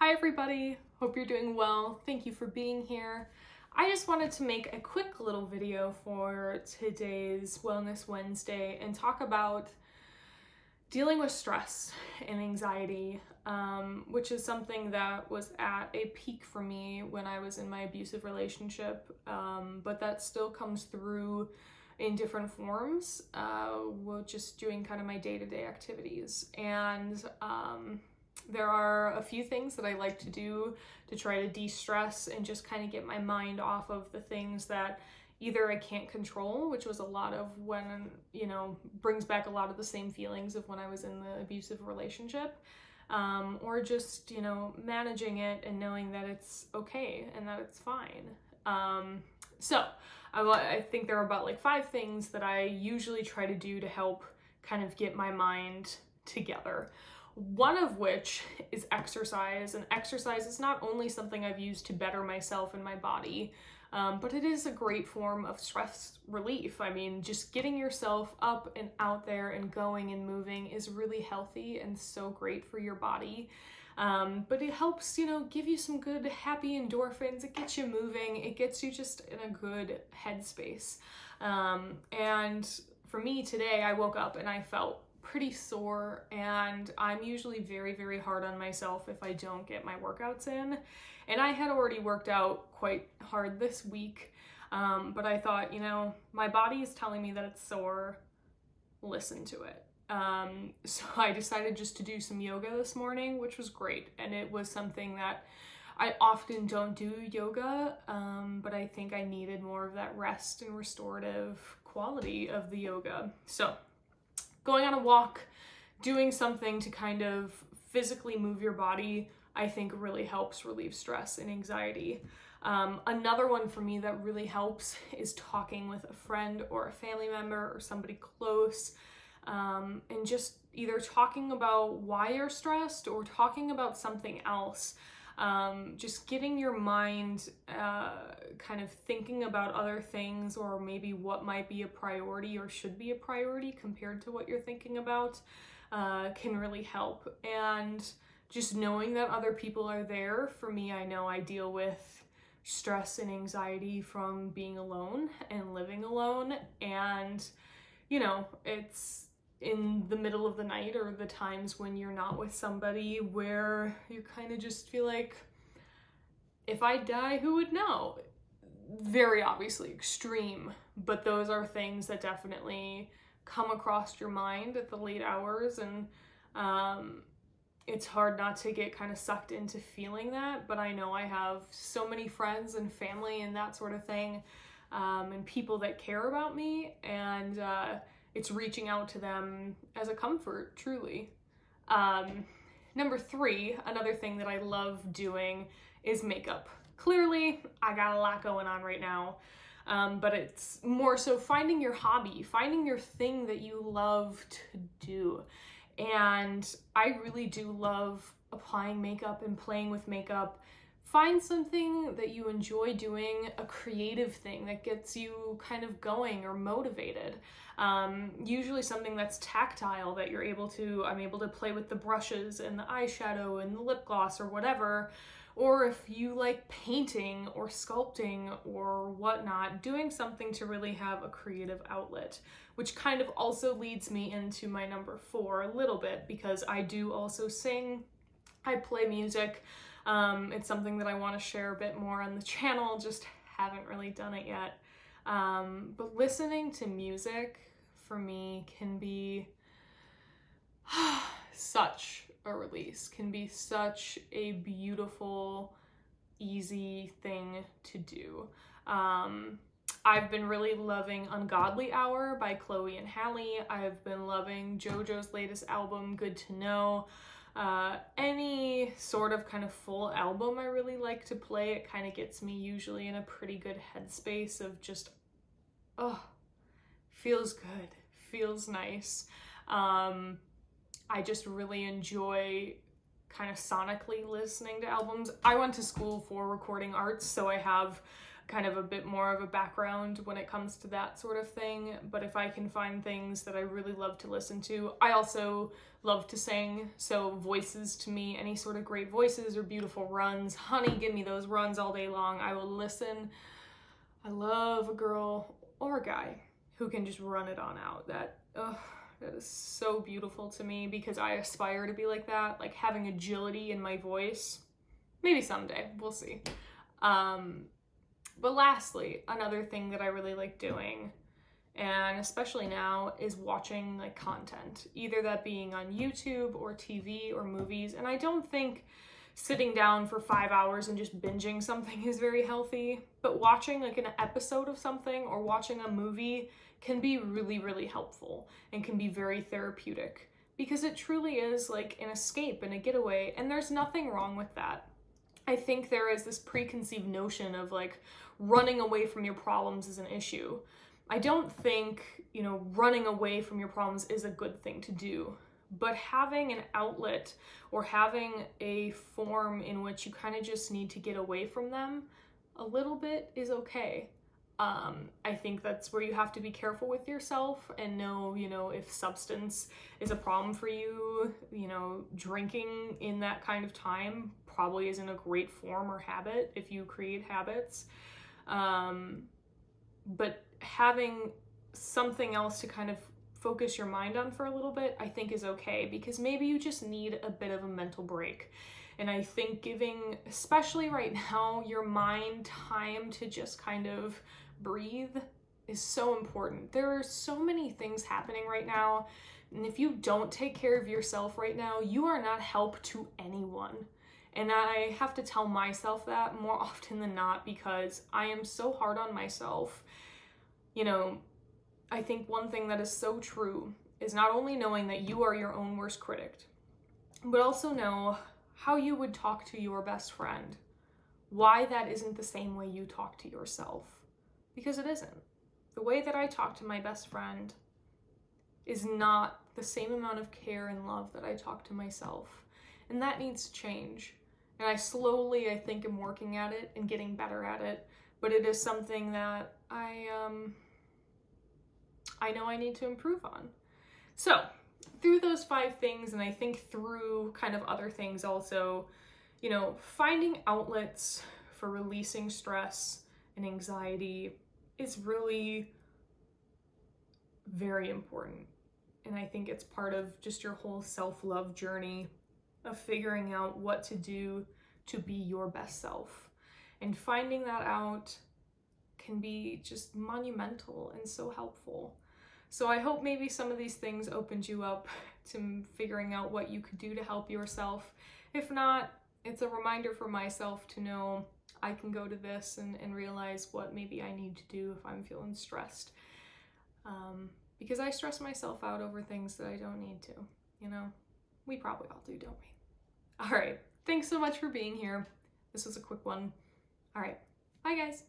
Hi everybody, hope you're doing well. Thank you for being here. I just wanted to make a quick little video for today's Wellness Wednesday and talk about dealing with stress and anxiety, which is something that was at a peak for me when I was in my abusive relationship, but that still comes through in different forms, just doing kind of my day-to-day activities. And there are a few things that I like to do to try to de-stress and just kind of get my mind off of the things that either I can't control, which was a lot of when, brings back a lot of the same feelings of when I was in the abusive relationship, or just, managing it and knowing that it's okay and that it's fine. So I think there are about like 5 things that I usually try to do to help kind of get my mind together. One of which is exercise, and exercise is not only something I've used to better myself and my body, but it is a great form of stress relief. I mean, just getting yourself up and out there and going and moving is really healthy and so great for your body. But it helps, give you some good, happy endorphins. It gets you moving. It gets you just in a good headspace. And for me today, I woke up and I felt pretty sore, and I'm usually very, very hard on myself if I don't get my workouts in. And I had already worked out quite hard this week, but I thought, my body is telling me that it's sore. Listen to it. So I decided just to do some yoga this morning, which was great. And it was something that I often don't do yoga, but I think I needed more of that rest and restorative quality of the yoga. So going on a walk, doing something to kind of physically move your body, I think really helps relieve stress and anxiety. Another one for me that really helps is talking with a friend or a family member or somebody close, and just either talking about why you're stressed or talking about something else. Just getting your mind kind of thinking about other things, or maybe what might be a priority or should be a priority compared to what you're thinking about, can really help. And just knowing that other people are there. For me, I know I deal with stress and anxiety from being alone and living alone, and it's in the middle of the night or the times when you're not with somebody where you kind of just feel like, if I die, who would know? Very obviously extreme, but those are things that definitely come across your mind at the late hours, and it's hard not to get kind of sucked into feeling that. But I know I have so many friends and family and that sort of thing, and people that care about me, and it's reaching out to them as a comfort, truly. Number 3, another thing that I love doing is makeup. Clearly, I got a lot going on right now, but it's more so finding your hobby, finding your thing that you love to do. And I really do love applying makeup and playing with makeup. Find something that you enjoy doing, a creative thing that gets you kind of going or motivated. Usually something that's tactile, that I'm able to play with the brushes and the eyeshadow and the lip gloss or whatever. Or if you like painting or sculpting or whatnot, doing something to really have a creative outlet, which kind of also leads me into my number 4 a little bit, because I do also sing, I play music. It's something that I want to share a bit more on the channel, just haven't really done it yet. But listening to music for me can be such a release, can be such a beautiful, easy thing to do. I've been really loving Ungodly Hour by Chloe and Halle. I've been loving JoJo's latest album, Good to Know. Any sort of kind of full album I really like to play. It kind of gets me usually in a pretty good headspace of just, feels good, feels nice. I just really enjoy kind of sonically listening to albums. I went to school for recording arts, so I have kind of a bit more of a background when it comes to that sort of thing. But if I can find things that I really love to listen to, I also love to sing. So voices to me, any sort of great voices or beautiful runs, honey, give me those runs all day long. I will listen. I love a girl or a guy who can just run it on out. That is so beautiful to me, because I aspire to be like that, like having agility in my voice. Maybe someday, we'll see. But lastly, another thing that I really like doing, and especially now, is watching like content, either that being on YouTube or TV or movies. And I don't think sitting down for 5 hours and just binging something is very healthy, but watching like an episode of something or watching a movie can be really, really helpful and can be very therapeutic, because it truly is like an escape and a getaway, and there's nothing wrong with that. I think there is this preconceived notion of like running away from your problems is an issue. I don't think, running away from your problems is a good thing to do, but having an outlet or having a form in which you kind of just need to get away from them a little bit is okay. I think that's where you have to be careful with yourself and know, if substance is a problem for you, drinking in that kind of time probably isn't a great form or habit if you create habits. But having something else to kind of focus your mind on for a little bit, I think is okay, because maybe you just need a bit of a mental break. And I think giving, especially right now, your mind time to just kind of breathe is so important. There are so many things happening right now, and if you don't take care of yourself right now, you are not help to anyone. And I have to tell myself that more often than not, because I am so hard on myself. I think one thing that is so true is not only knowing that you are your own worst critic, but also know how you would talk to your best friend. Why that isn't the same way you talk to yourself. Because it isn't. The way that I talk to my best friend is not the same amount of care and love that I talk to myself. And that needs to change. And I think, am working at it and getting better at it. But it is something that I know I need to improve on. So, through those 5 things, and I think through kind of other things also, finding outlets for releasing stress and anxiety is really very important. And I think it's part of just your whole self-love journey of figuring out what to do to be your best self. And finding that out can be just monumental and so helpful. So I hope maybe some of these things opened you up to figuring out what you could do to help yourself. If not, it's a reminder for myself to know I can go to this and realize what maybe I need to do if I'm feeling stressed. Because I stress myself out over things that I don't need to, We probably all do, don't we? All right. Thanks so much for being here. This was a quick one. All right. Bye, guys.